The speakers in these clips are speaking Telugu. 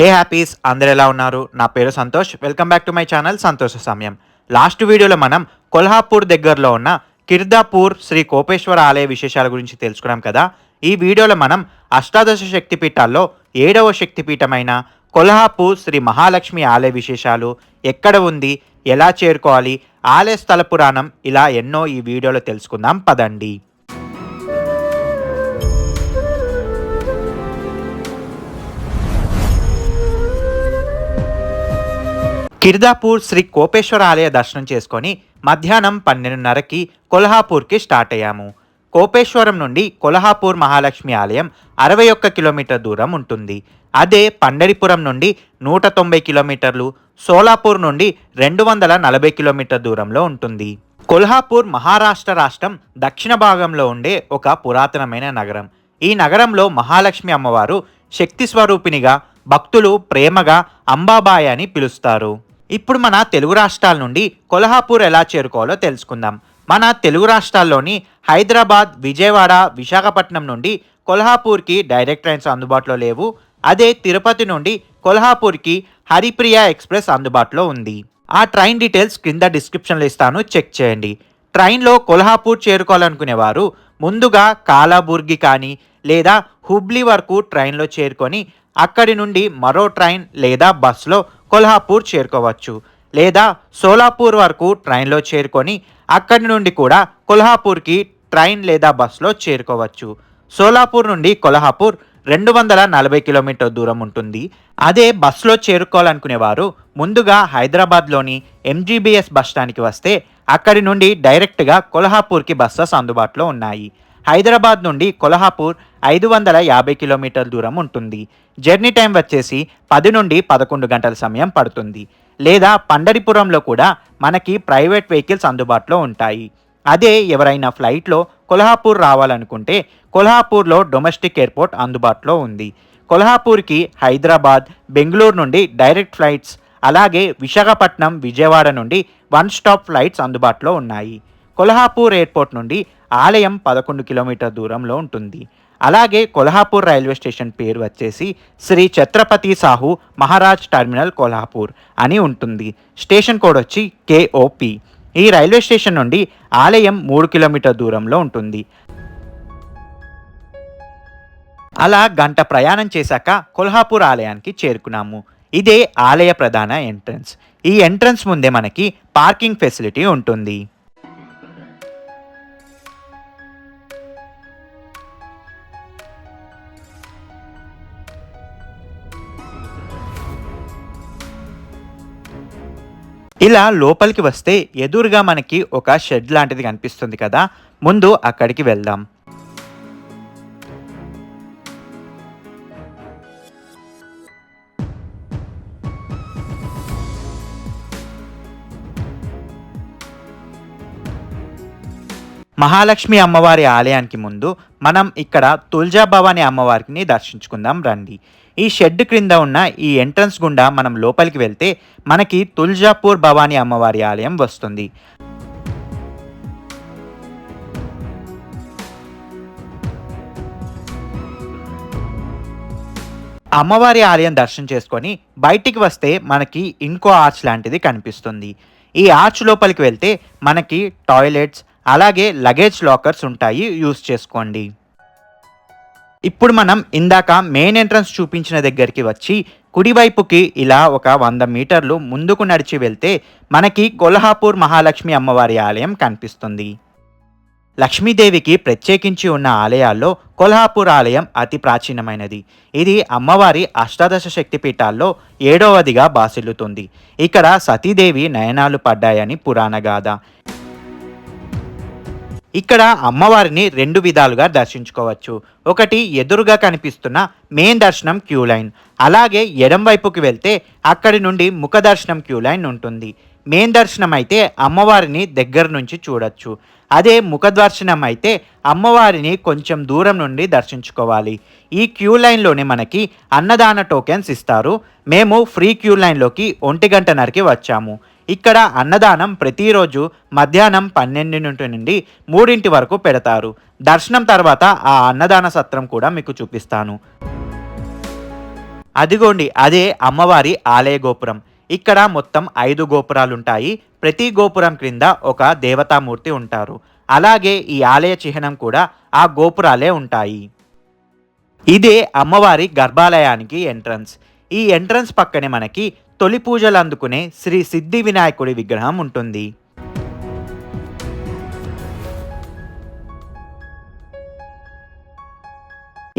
ఏ హ్యాపీస్ అందరు ఎలా ఉన్నారు? నా పేరు Santosh. Welcome back to my channel సంతోష సమయం. లాస్ట్ వీడియోలో మనం కొల్హాపూర్ దగ్గరలో ఉన్న కిర్దాపూర్ శ్రీ కోపేశ్వర ఆలయ విశేషాల గురించి తెలుసుకున్నాం కదా. ఈ వీడియోలో మనం అష్టాదశ శక్తిపీఠాల్లో 7వ శక్తిపీఠమైన కొల్హాపూర్ శ్రీ మహాలక్ష్మి ఆలయ విశేషాలు, ఎక్కడ ఉంది, ఎలా చేరుకోవాలి, ఆలయ స్థల పురాణం, ఇలా ఎన్నో ఈ వీడియోలో తెలుసుకుందాం పదండి. కిర్దాపూర్ శ్రీ కోపేశ్వర ఆలయ దర్శనం చేసుకొని మధ్యాహ్నం 12:30కి కొల్హాపూర్కి స్టార్ట్ అయ్యాము. కోపేశ్వరం నుండి కొల్హాపూర్ మహాలక్ష్మి ఆలయం 61 కిలోమీటర్ దూరం ఉంటుంది. అదే పండరిపురం నుండి 190 కిలోమీటర్లు, సోలాపూర్ నుండి 240 కిలోమీటర్ దూరంలో ఉంటుంది. కొల్హాపూర్ మహారాష్ట్ర రాష్ట్రం దక్షిణ భాగంలో ఉండే ఒక పురాతనమైన నగరం. ఈ నగరంలో మహాలక్ష్మి అమ్మవారు శక్తి స్వరూపినిగా, భక్తులు ప్రేమగా అంబాబాయి అని పిలుస్తారు. ఇప్పుడు మన తెలుగు రాష్ట్రాల నుండి కొల్హాపూర్ ఎలా చేరుకోవాలో తెలుసుకుందాం. మన తెలుగు రాష్ట్రాల్లోని హైదరాబాద్, విజయవాడ, విశాఖపట్నం నుండి కొల్హాపూర్కి డైరెక్ట్ ట్రైన్స్ అందుబాటులో లేవు. అదే తిరుపతి నుండి కొల్హాపూర్కి హరిప్రియ ఎక్స్ప్రెస్ అందుబాటులో ఉంది. ఆ ట్రైన్ డీటెయిల్స్ కింద డిస్క్రిప్షన్లో ఇస్తాను, చెక్ చేయండి. ట్రైన్లో కొల్హాపూర్ చేరుకోవాలనుకునేవారు ముందుగా కాలాబుర్గి కానీ లేదా హుబ్లీ వరకు ట్రైన్లో చేరుకొని అక్కడి నుండి మరో ట్రైన్ లేదా బస్సులో కొల్హాపూర్ చేరుకోవచ్చు. లేదా సోలాపూర్ వరకు ట్రైన్లో చేరుకొని అక్కడి నుండి కూడా కొల్హాపూర్కి ట్రైన్ లేదా బస్సులో చేరుకోవచ్చు. సోలాపూర్ నుండి కొల్హాపూర్ 240 కిలోమీటర్ దూరం ఉంటుంది. అదే బస్సులో చేరుకోవాలనుకునేవారు ముందుగా హైదరాబాద్లోని ఎంజీబీఎస్ బస్ స్టాండ్కి వస్తే అక్కడి నుండి డైరెక్ట్గా కొల్హాపూర్కి బస్సెస్ అందుబాటులో ఉన్నాయి. హైదరాబాద్ నుండి కొల్హాపూర్ 550 కిలోమీటర్ల దూరం ఉంటుంది. జర్నీ టైం వచ్చేసి 10 నుండి 11 గంటల సమయం పడుతుంది. లేదా పండరిపురంలో కూడా మనకి ప్రైవేట్ వెహికల్స్ అందుబాటులో ఉంటాయి. అదే ఎవరైనా ఫ్లైట్లో కొల్హాపూర్ రావాలనుకుంటే కొల్హాపూర్లో డొమెస్టిక్ ఎయిర్పోర్ట్ అందుబాటులో ఉంది. కొల్హాపూర్కి హైదరాబాద్, బెంగళూరు నుండి డైరెక్ట్ ఫ్లైట్స్, అలాగే విశాఖపట్నం, విజయవాడ నుండి 1 స్టాప్ ఫ్లైట్స్ అందుబాటులో ఉన్నాయి. కొల్హాపూర్ ఎయిర్పోర్ట్ నుండి ఆలయం 11 కిలోమీటర్ దూరంలో ఉంటుంది. అలాగే కొల్హాపూర్ రైల్వే స్టేషన్ పేరు వచ్చేసి శ్రీ ఛత్రపతి సాహు మహారాజ్ టెర్మినల్ కొల్హాపూర్ అని ఉంటుంది. స్టేషన్ కోడ్ వచ్చి KOP. ఈ రైల్వే స్టేషన్ నుండి ఆలయం 3 కిలోమీటర్ దూరంలో ఉంటుంది. అలా గంట ప్రయాణం చేశాక కొల్హాపూర్ ఆలయానికి చేరుకున్నాము. ఇదే ఆలయ ప్రధాన ఎంట్రన్స్. ఈ ఎంట్రన్స్ ముందే మనకి పార్కింగ్ ఫెసిలిటీ ఉంటుంది. ఇలా లోపలికి వస్తే ఎదురుగా మనకి ఒక షెడ్ లాంటిది కనిపిస్తుంది కదా, ముందు అక్కడికి వెళ్దాం. మహాలక్ష్మి అమ్మవారి ఆలయానికి ముందు మనం ఇక్కడ తుల్జాభవాని అమ్మవారిని దర్శించుకుందాం రండి. ఈ షెడ్ క్రింద ఉన్న ఈ ఎంట్రన్స్ గుండా మనం లోపలికి వెళ్తే మనకి తుల్జాపూర్ భవానీ అమ్మవారి ఆలయం వస్తుంది. అమ్మవారి ఆలయం దర్శనం చేసుకొని బయటికి వస్తే మనకి ఇంకో ఆర్చ్ లాంటిది కనిపిస్తుంది. ఈ ఆర్చ్ లోపలికి వెళ్తే మనకి టాయిలెట్స్, అలాగే లగేజ్ లాకర్స్ ఉంటాయి, యూస్ చేసుకోండి. ఇప్పుడు మనం ఇందాక మెయిన్ ఎంట్రన్స్ చూపించిన దగ్గరికి వచ్చి కుడివైపుకి ఇలా ఒక 100 మీటర్లు ముందుకు నడిచి వెళ్తే మనకి కొల్హాపూర్ మహాలక్ష్మి అమ్మవారి ఆలయం కనిపిస్తుంది. లక్ష్మీదేవికి ప్రత్యేకించి ఉన్న ఆలయాల్లో కొల్హాపూర్ ఆలయం అతి ప్రాచీనమైనది. ఇది అమ్మవారి అష్టాదశ శక్తిపీఠాల్లో 7వదిగా బాసిల్లుతుంది. ఇక్కడ సతీదేవి నయనాలు పడ్డాయని పురాణ గాథ. ఇక్కడ అమ్మవారిని 2 విధాలుగా దర్శించుకోవచ్చు. ఒకటి ఎదురుగా కనిపిస్తున్న మెయిన్ దర్శనం క్యూ లైన్, అలాగే ఎడం వైపుకి వెళ్తే అక్కడి నుండి ముఖ దర్శనం క్యూ లైన్ ఉంటుంది. మెయిన్ దర్శనం అయితే అమ్మవారిని దగ్గర నుంచి చూడొచ్చు. అదే ముఖదర్శనం అయితే అమ్మవారిని కొంచెం దూరం నుండి దర్శించుకోవాలి. ఈ క్యూ లైన్లోనే మనకి అన్నదాన టోకెన్స్ ఇస్తారు. మేము ఫ్రీ క్యూ లైన్లోకి 1:30కి వచ్చాము. ఇక్కడ అన్నదానం ప్రతిరోజు మధ్యాహ్నం 12 నుండి 3 వరకు పెడతారు. దర్శనం తర్వాత ఆ అన్నదాన సత్రం కూడా మీకు చూపిస్తాను. అదిగోండి, అదే అమ్మవారి ఆలయ గోపురం. ఇక్కడ మొత్తం 5 గోపురాలుంటాయి. ప్రతి గోపురం క్రింద ఒక దేవతామూర్తి ఉంటారు. అలాగే ఈ ఆలయ చిహ్నం కూడా ఆ గోపురాలే ఉంటాయి. ఇదే అమ్మవారి గర్భాలయానికి ఎంట్రన్స్. ఈ ఎంట్రన్స్ పక్కనే మనకి తొలి పూజలు అందుకునే శ్రీ సిద్ధి వినాయకుడి విగ్రహం ఉంటుంది.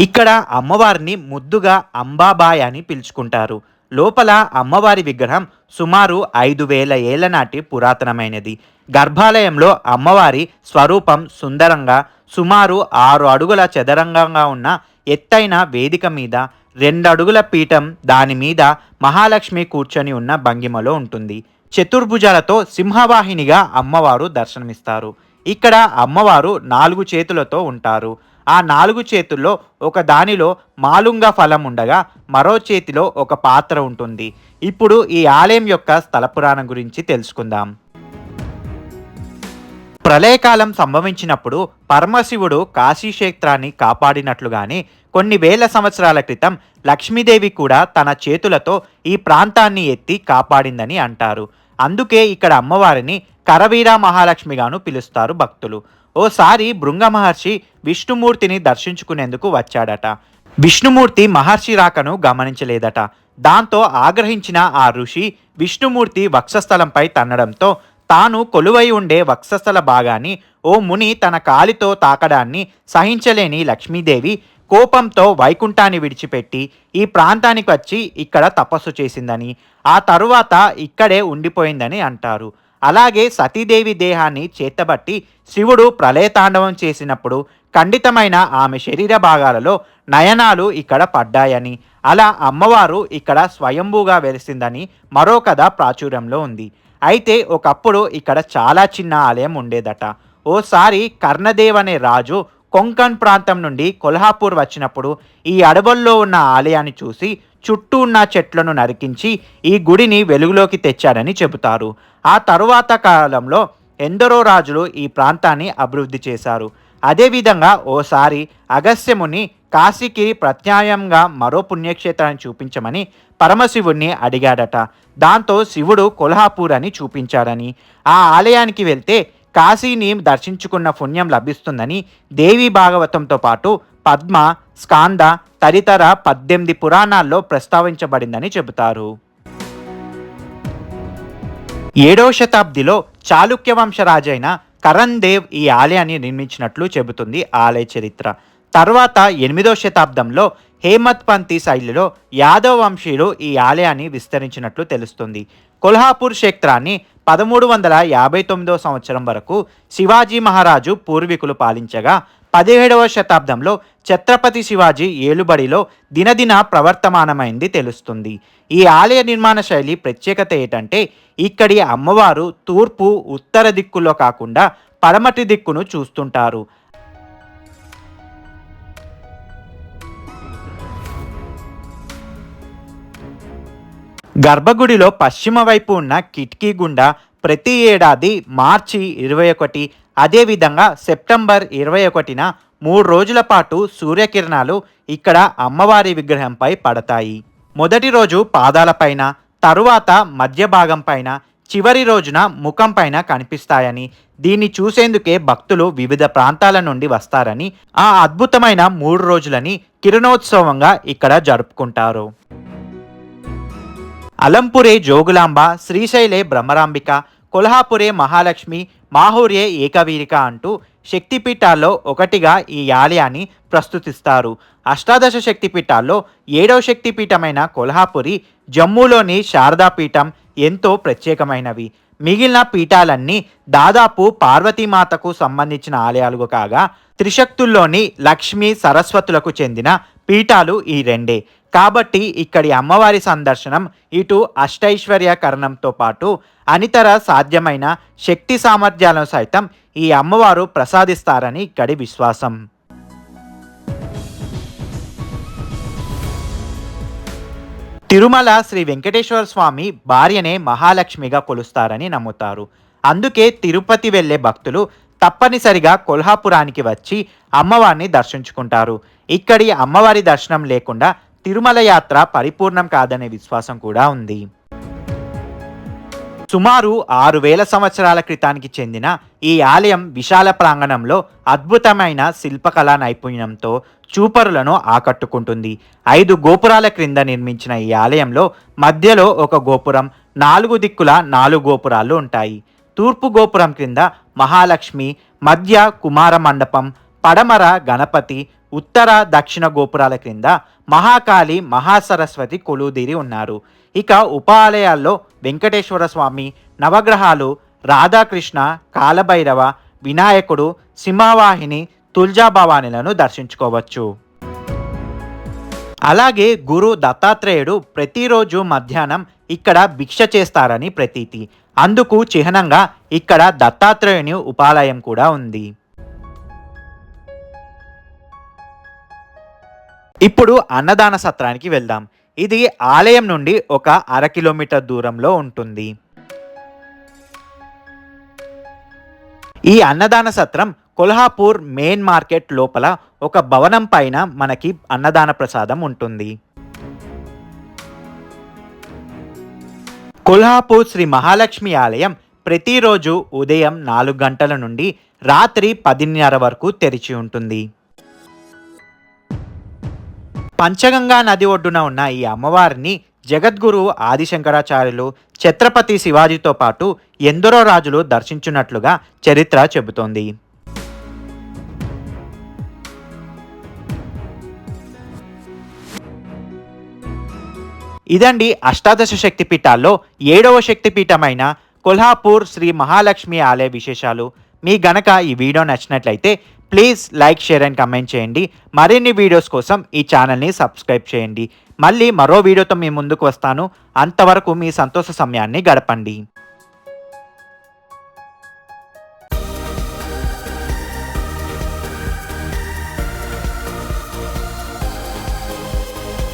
ఇక్కడ అమ్మవారిని ముద్దుగా అంబాబాయ్ అని పిలుచుకుంటారు. లోపల అమ్మవారి విగ్రహం సుమారు 5,000 ఏళ్ల నాటి పురాతనమైనది. గర్భాలయంలో అమ్మవారి స్వరూపం సుందరంగా సుమారు 6 అడుగుల చదరంగంగా ఉన్న ఎత్తైన వేదిక మీద 2 అడుగుల పీఠం, దాని మీద మహాలక్ష్మి కూర్చొని ఉన్న భంగిమలో ఉంటుంది. చతుర్భుజాలతో సింహవాహినిగా అమ్మవారు దర్శనమిస్తారు. ఇక్కడ అమ్మవారు 4 చేతులతో ఉంటారు. ఆ 4 చేతుల్లో ఒక దానిలో మాలుంగ ఫలం ఉండగా మరో చేతిలో ఒక పాత్ర ఉంటుంది. ఇప్పుడు ఈ ఆలయం యొక్క స్థల పురాణం గురించి తెలుసుకుందాం. ప్రళయకాలం సంభవించినప్పుడు పరమశివుడు కాశీక్షేత్రాన్ని కాపాడినట్లుగానే కొన్ని వేల సంవత్సరాల క్రితం లక్ష్మీదేవి కూడా తన చేతులతో ఈ ప్రాంతాన్ని ఎత్తి కాపాడిందని అంటారు. అందుకే ఇక్కడ అమ్మవారిని కరవీర మహాలక్ష్మిగాను పిలుస్తారు భక్తులు. ఓసారి భృంగ మహర్షి విష్ణుమూర్తిని దర్శించుకునేందుకు వచ్చాడట. విష్ణుమూర్తి మహర్షి రాకను గమనించలేదట. దాంతో ఆగ్రహించిన ఆ ఋషి విష్ణుమూర్తి వక్షస్థలంపై తన్నడంతో తాను కొలువై ఉండే వక్షస్థల భాగాన్ని ఓ ముని తన కాలితో తాకడాన్ని సహించలేని లక్ష్మీదేవి కోపంతో వైకుంఠాన్ని విడిచిపెట్టి ఈ ప్రాంతానికి వచ్చి ఇక్కడ తపస్సు చేసిందని, ఆ తరువాత ఇక్కడే ఉండిపోయిందని అంటారు. అలాగే సతీదేవి దేహాన్ని చేతబట్టి శివుడు ప్రళయతాండవం చేసినప్పుడు ఖండితమైన ఆమె శరీర భాగాలలో నయనాలు ఇక్కడ పడ్డాయని, అలా అమ్మవారు ఇక్కడ స్వయంభూగా వెలిసిందని మరో కథ ప్రాచుర్యంలో ఉంది. అయితే ఒకప్పుడు ఇక్కడ చాలా చిన్న ఆలయం ఉండేదట. ఓసారి కర్ణదేవ్ అనే రాజు కొంకణ్ ప్రాంతం నుండి కొల్హాపూర్ వచ్చినప్పుడు ఈ అడవుల్లో ఉన్న ఆలయాన్ని చూసి చుట్టూ ఉన్న చెట్లను నరికించి ఈ గుడిని వెలుగులోకి తెచ్చాడని చెబుతారు. ఆ తరువాత కాలంలో ఎందరో రాజులు ఈ ప్రాంతాన్ని అభివృద్ధి చేశారు. అదేవిధంగా ఓసారి అగస్త్యముని కాశీకి ప్రత్యామ్నాయంగా మరో పుణ్యక్షేత్రాన్ని చూపించమని పరమశివుణ్ణి అడిగాడట. దాంతో శివుడు కొల్హాపూర్ అని చూపించాడని, ఆ ఆలయానికి వెళ్తే కాశీని దర్శించుకున్న పుణ్యం లభిస్తుందని దేవి భాగవతంతో పాటు పద్మ, స్కాంద తదితర 18 పురాణాల్లో ప్రస్తావించబడిందని చెబుతారు. 7వ శతాబ్దిలో చాళుక్య వంశరాజైన కరణ్ దేవ్ ఈ ఆలయాన్ని నిర్మించినట్లు చెబుతుంది ఆలయ చరిత్ర. తర్వాత 8వ శతాబ్దంలో హేమత్ పంతి శైలిలో యాదవ వంశీయులు ఈ ఆలయాన్ని విస్తరించినట్లు తెలుస్తుంది. కొల్హాపూర్ క్షేత్రాన్ని 1359వ సంవత్సరం వరకు శివాజీ మహారాజు పూర్వీకులు పాలించగా 17వ శతాబ్దంలో ఛత్రపతి శివాజీ ఏలుబడిలో దినదిన ప్రవర్తమానమైంది తెలుస్తుంది. ఈ ఆలయ నిర్మాణ శైలి ప్రత్యేకత ఏంటంటే ఇక్కడి అమ్మవారు తూర్పు, ఉత్తర దిక్కులో కాకుండా పడమటి దిక్కును చూస్తుంటారు. గర్భగుడిలో పశ్చిమ వైపు ఉన్న కిటికీ గుండా ప్రతి ఏడాది మార్చి 21, అదేవిధంగా సెప్టెంబర్ 21న 3 రోజుల పాటు సూర్యకిరణాలు ఇక్కడ అమ్మవారి విగ్రహంపై పడతాయి. మొదటి రోజు పాదాలపైన, తరువాత మధ్య భాగం పైన, చివరి రోజున ముఖం పైన కనిపిస్తాయని, దీన్ని చూసేందుకే భక్తులు వివిధ ప్రాంతాల నుండి వస్తారని, ఆ అద్భుతమైన 3 రోజులని కిరణోత్సవంగా ఇక్కడ జరుపుకుంటారు. అలంపురే జోగులాంబ, శ్రీశైలే బ్రహ్మరాంబిక, కొల్హాపురే మహాలక్ష్మి, మాహూర్యే ఏకవీరిక అంటూ శక్తిపీఠాల్లో ఒకటిగా ఈ ఆలయాన్ని ప్రస్తుతిస్తారు. అష్టాదశ శక్తిపీఠాల్లో 7వ శక్తిపీఠమైన కొల్హాపురి, జమ్మూలోని శారదాపీఠం ఎంతో ప్రత్యేకమైనవి. మిగిలిన పీఠాలన్నీ దాదాపు పార్వతీమాతకు సంబంధించిన ఆలయాలు కాగా త్రిశక్తుల్లోని లక్ష్మీ, సరస్వతులకు చెందిన పీఠాలు ఈ రెండే. కాబట్టి ఇక్కడి అమ్మవారి సందర్శనం ఇటు అష్టైశ్వర్యకరణంతో పాటు అనితర సాధ్యమైన శక్తి సామర్థ్యాలను సైతం ఈ అమ్మవారు ప్రసాదిస్తారని ఇక్కడి విశ్వాసం. తిరుమల శ్రీ వెంకటేశ్వర స్వామి భార్యనే మహాలక్ష్మిగా కొలుస్తారని నమ్ముతారు. అందుకే తిరుపతి వెళ్ళే భక్తులు తప్పనిసరిగా కొల్హాపురానికి వచ్చి అమ్మవారిని దర్శించుకుంటారు. ఇక్కడి అమ్మవారి దర్శనం లేకుండా తిరుమల యాత్ర పరిపూర్ణం కాదనే విశ్వాసం కూడా ఉంది. సుమారు 6000 సంవత్సరాల క్రితానికి చెందిన ఈ ఆలయం విశాల ప్రాంగణంలో అద్భుతమైన శిల్పకళా నైపుణ్యంతో చూపరులను ఆకట్టుకుంటుంది. 5 గోపురాల క్రింద నిర్మించిన ఈ ఆలయంలో మధ్యలో ఒక గోపురం, 4 దిక్కుల 4 గోపురాలు ఉంటాయి. తూర్పు గోపురం క్రింద మహాలక్ష్మి, మధ్య కుమార మండపం, పడమర గణపతి, ఉత్తర దక్షిణ గోపురాల క్రింద మహాకాళి, మహాసరస్వతి కొలువుదీరి ఉన్నారు. ఇక ఉప ఆలయాల్లో వెంకటేశ్వర స్వామి, నవగ్రహాలు, రాధాకృష్ణ, కాలభైరవ, వినాయకుడు, సింహవాహిని, తుల్జాభవానిలను దర్శించుకోవచ్చు. అలాగే గురు దత్తాత్రేయుడు ప్రతిరోజు మధ్యాహ్నం ఇక్కడ భిక్ష చేస్తారని ప్రతీతి. అందుకు చిహ్నంగా ఇక్కడ దత్తాత్రేయుని ఉపాలయం కూడా ఉంది. ఇప్పుడు అన్నదాన సత్రానికి వెళ్దాం. ఇది ఆలయం నుండి ఒక 1/2 కిలోమీటర్ దూరంలో ఉంటుంది. ఈ అన్నదాన సత్రం కొల్హాపూర్ మెయిన్ మార్కెట్ లోపల ఒక భవనం పైన మనకి అన్నదాన ప్రసాదం ఉంటుంది. కొల్హాపూర్ శ్రీ మహాలక్ష్మి ఆలయం ప్రతిరోజు ఉదయం 4 గంటల నుండి రాత్రి 10:30 వరకు తెరిచి ఉంటుంది. పంచగంగా నది ఒడ్డున ఉన్న ఈ అమ్మవారిని జగద్గురు ఆదిశంకరాచార్యులు, ఛత్రపతి శివాజీతో పాటు ఎందరో రాజులు దర్శించున్నట్లుగా చరిత్ర చెబుతోంది. ఇదండి అష్టాదశ శక్తిపీఠాల్లో 7వ శక్తిపీఠమైన కొల్హాపూర్ శ్రీ మహాలక్ష్మి ఆలయ విశేషాలు. మీ గనక ఈ వీడియో నచ్చినట్లయితే please like, share and comment చేయండి. మరిన్ని వీడియోస్ కోసం ఈ ఛానల్ని సబ్స్క్రైబ్ చేయండి. మళ్ళీ మరో వీడియోతో మీ ముందుకు వస్తాను. అంతవరకు మీ సంతోష సమయాన్ని గడపండి.